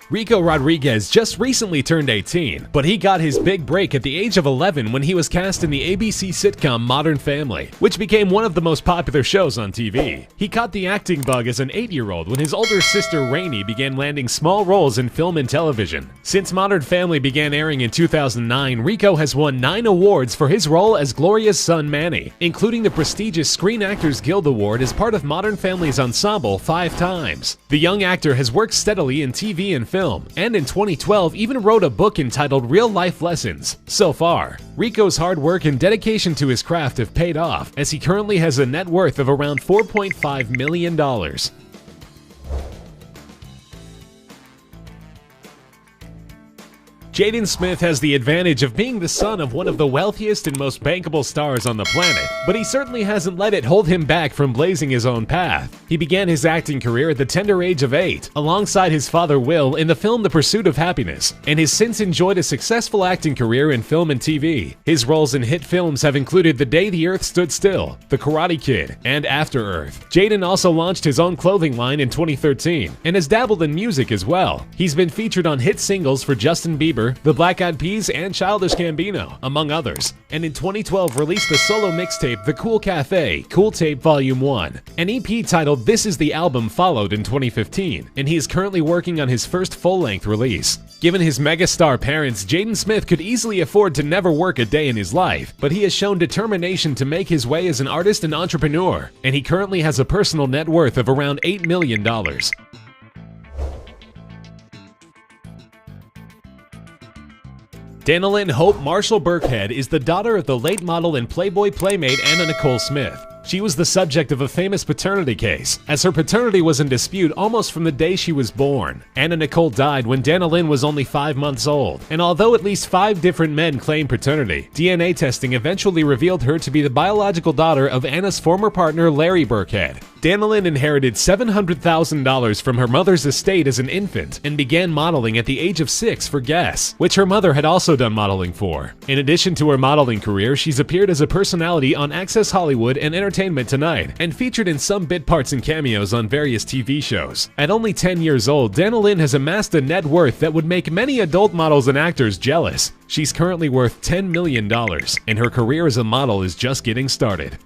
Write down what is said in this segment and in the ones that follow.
Rico Rodriguez just recently turned 18, but he got his big break at the age of 11 when he was cast in the ABC sitcom Modern Family, which became one of the most popular shows on TV. He caught the acting bug as an 8-year-old when his older sister Rainey began landing small roles in film and television. Since Modern Family began airing in 2009, Rico has won 9 awards for his role as Gloria's son Manny, including the prestigious Screen Actors Guild Award as part of Modern Family's ensemble 5 times. The young actor has worked steadily in TV and film, and in 2012 even wrote a book entitled Real Life Lessons. So far, Rico's hard work and dedication to his craft have paid off, as he currently has a net worth of around $4.5 million. Jaden Smith has the advantage of being the son of one of the wealthiest and most bankable stars on the planet, but he certainly hasn't let it hold him back from blazing his own path. He began his acting career at the tender age of 8, alongside his father Will in the film The Pursuit of Happiness, and has since enjoyed a successful acting career in film and TV. His roles in hit films have included The Day the Earth Stood Still, The Karate Kid, and After Earth. Jaden also launched his own clothing line in 2013, and has dabbled in music as well. He's been featured on hit singles for Justin Bieber, the Black Eyed Peas, and Childish Gambino, among others, and in 2012 released the solo mixtape The Cool Cafe, Cool Tape Volume 1. An EP titled This Is the Album followed in 2015, and he is currently working on his first full-length release. Given his megastar parents, Jaden Smith could easily afford to never work a day in his life, but he has shown determination to make his way as an artist and entrepreneur, and he currently has a personal net worth of around $8 million. Danilyn Hope Marshall Burkhead is the daughter of the late model and Playboy playmate Anna Nicole Smith. She was the subject of a famous paternity case, as her paternity was in dispute almost from the day she was born. Anna Nicole died when Danilyn was only 5 months old, and although at least 5 different men claimed paternity, DNA testing eventually revealed her to be the biological daughter of Anna's former partner Larry Burkhead. Danilyn inherited $700,000 from her mother's estate as an infant and began modeling at the age of 6 for Guess, which her mother had also done modeling for. In addition to her modeling career, she's appeared as a personality on Access Hollywood and Entertainment Tonight, and featured in some bit parts and cameos on various TV shows. At only 10 years old, Danilyn has amassed a net worth that would make many adult models and actors jealous. She's currently worth $10 million, and her career as a model is just getting started.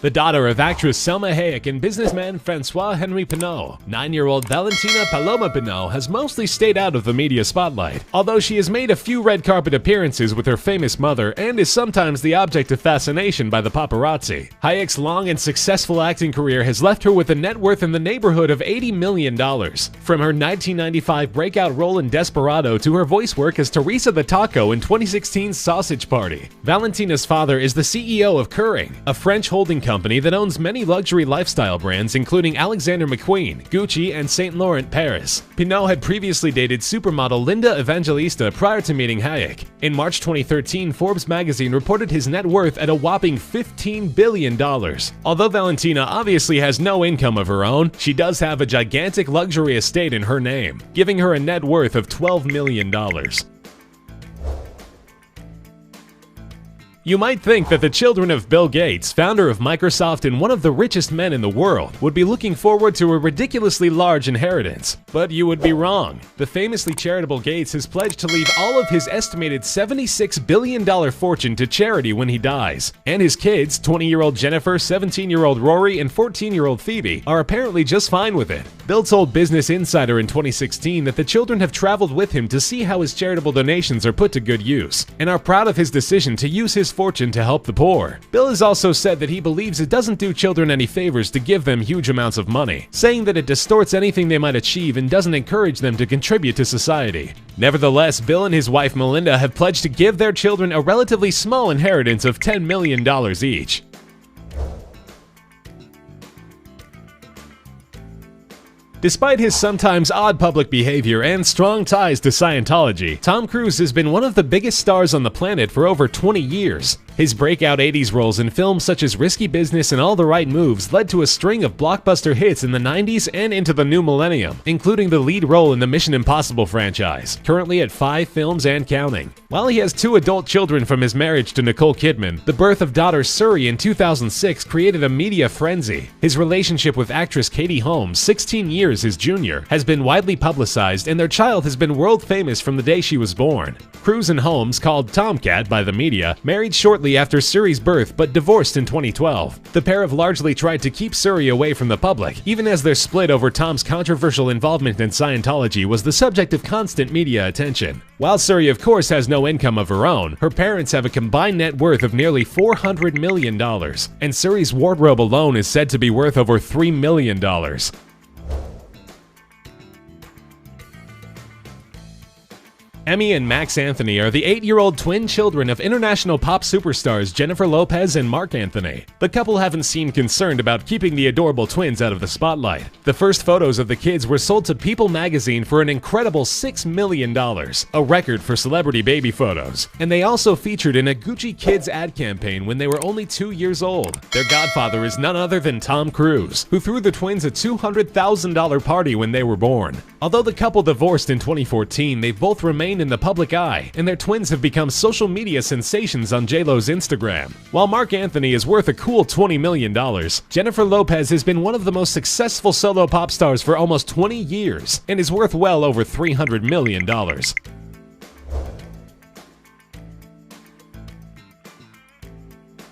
The daughter of actress Selma Hayek and businessman Francois-Henri Pinault, 9-year-old Valentina Paloma Pinault has mostly stayed out of the media spotlight, although she has made a few red carpet appearances with her famous mother and is sometimes the object of fascination by the paparazzi. Hayek's long and successful acting career has left her with a net worth in the neighborhood of $80 million. From her 1995 breakout role in Desperado to her voice work as Teresa the Taco in 2016's Sausage Party, Valentina's father is the CEO of Kering, a French holding company that owns many luxury lifestyle brands including Alexander McQueen, Gucci, and Saint Laurent Paris. Pinault had previously dated supermodel Linda Evangelista prior to meeting Hayek. In March 2013, Forbes magazine reported his net worth at a whopping $15 billion. Although Valentina obviously has no income of her own, she does have a gigantic luxury estate in her name, giving her a net worth of $12 million. You might think that the children of Bill Gates, founder of Microsoft and one of the richest men in the world, would be looking forward to a ridiculously large inheritance. But you would be wrong. The famously charitable Gates has pledged to leave all of his estimated $76 billion fortune to charity when he dies. And his kids, 20-year-old Jennifer, 17-year-old Rory, and 14-year-old Phoebe, are apparently just fine with it. Bill told Business Insider in 2016 that the children have traveled with him to see how his charitable donations are put to good use, and are proud of his decision to use his fortune to help the poor. Bill has also said that he believes it doesn't do children any favors to give them huge amounts of money, saying that it distorts anything they might achieve and doesn't encourage them to contribute to society. Nevertheless, Bill and his wife Melinda have pledged to give their children a relatively small inheritance of $10 million each. Despite his sometimes odd public behavior and strong ties to Scientology, Tom Cruise has been one of the biggest stars on the planet for over 20 years. His breakout 80s roles in films such as Risky Business and All the Right Moves led to a string of blockbuster hits in the 90s and into the new millennium, including the lead role in the Mission Impossible franchise, currently at 5 films and counting. While he has 2 adult children from his marriage to Nicole Kidman, the birth of daughter Suri in 2006 created a media frenzy. His relationship with actress Katie Holmes, 16 years his junior, has been widely publicized, and their child has been world famous from the day she was born. Cruise and Holmes, called Tomcat by the media, married shortly after Suri's birth but divorced in 2012. The pair have largely tried to keep Suri away from the public, even as their split over Tom's controversial involvement in Scientology was the subject of constant media attention. While Suri of course has no income of her own, her parents have a combined net worth of nearly $400 million, and Suri's wardrobe alone is said to be worth over $3 million. Emmy and Max Anthony are the 8-year-old twin children of international pop superstars Jennifer Lopez and Marc Anthony. The couple haven't seemed concerned about keeping the adorable twins out of the spotlight. The first photos of the kids were sold to People magazine for an incredible $6 million, a record for celebrity baby photos. And they also featured in a Gucci Kids ad campaign when they were only 2 years old. Their godfather is none other than Tom Cruise, who threw the twins a $200,000 party when they were born. Although the couple divorced in 2014, they've both remained in the public eye, and their twins have become social media sensations on J.Lo's Instagram. While Marc Anthony is worth a cool $20 million, Jennifer Lopez has been one of the most successful solo pop stars for almost 20 years and is worth well over $300 million.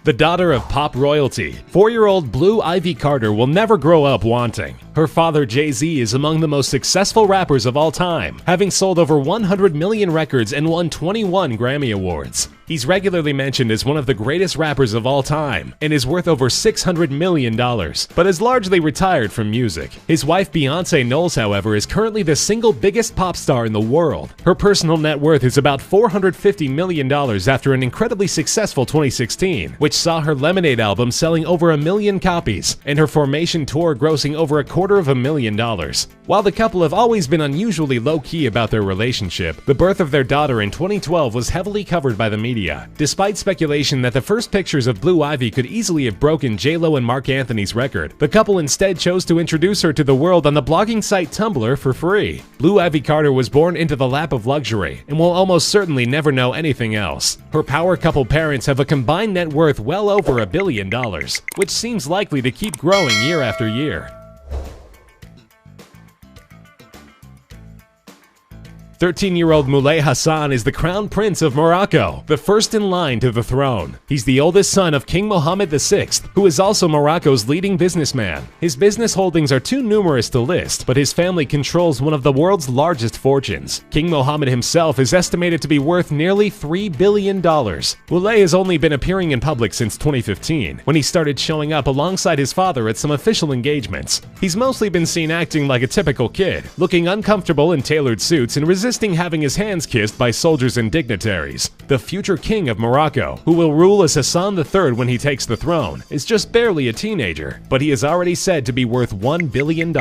The daughter of pop royalty, 4-year-old Blue Ivy Carter will never grow up wanting. Her father, Jay-Z, is among the most successful rappers of all time, having sold over 100 million records and won 21 Grammy Awards. He's regularly mentioned as one of the greatest rappers of all time and is worth over $600 million, but is largely retired from music. His wife, Beyonce Knowles, however, is currently the single biggest pop star in the world. Her personal net worth is about $450 million after an incredibly successful 2016, which saw her Lemonade album selling over 1 million copies and her Formation tour grossing over $250,000. While the couple have always been unusually low-key about their relationship, the birth of their daughter in 2012 was heavily covered by the media. Despite speculation that the first pictures of Blue Ivy could easily have broken J.Lo and Marc Anthony's record, the couple instead chose to introduce her to the world on the blogging site Tumblr for free. Blue Ivy Carter was born into the lap of luxury and will almost certainly never know anything else. Her power couple parents have a combined net worth well over $1 billion, which seems likely to keep growing year after year. 13-year-old Moulay Hassan is the crown prince of Morocco, the first in line to the throne. He's the oldest son of King Mohammed VI, who is also Morocco's leading businessman. His business holdings are too numerous to list, but his family controls one of the world's largest fortunes. King Mohammed himself is estimated to be worth nearly $3 billion. Moulay has only been appearing in public since 2015, when he started showing up alongside his father at some official engagements. He's mostly been seen acting like a typical kid, looking uncomfortable in tailored suits and resisting having his hands kissed by soldiers and dignitaries. The future king of Morocco, who will rule as Hassan III when he takes the throne, is just barely a teenager, but he is already said to be worth $1 billion.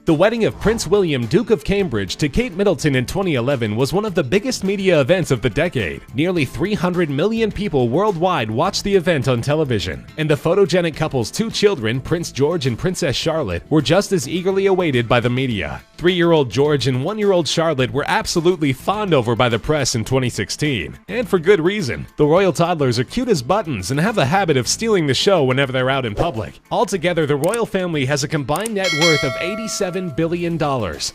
The wedding of Prince William, Duke of Cambridge, to Kate Middleton in 2011 was one of the biggest media events of the decade. Nearly 300 million people worldwide watched the event on television, and the photogenic couple's 2 children, Prince George and Princess Charlotte, were just as eagerly awaited by the media. 3-year-old George and 1-year-old Charlotte were absolutely fawned over by the press in 2016, and for good reason. The royal toddlers are cute as buttons and have a habit of stealing the show whenever they're out in public. Altogether, the royal family has a combined net worth of $87 billion,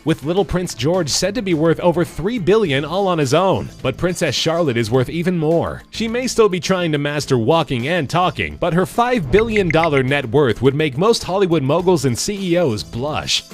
with little Prince George said to be worth over $3 billion all on his own. But Princess Charlotte is worth even more. She may still be trying to master walking and talking, but her $5 billion net worth would make most Hollywood moguls and CEOs blush.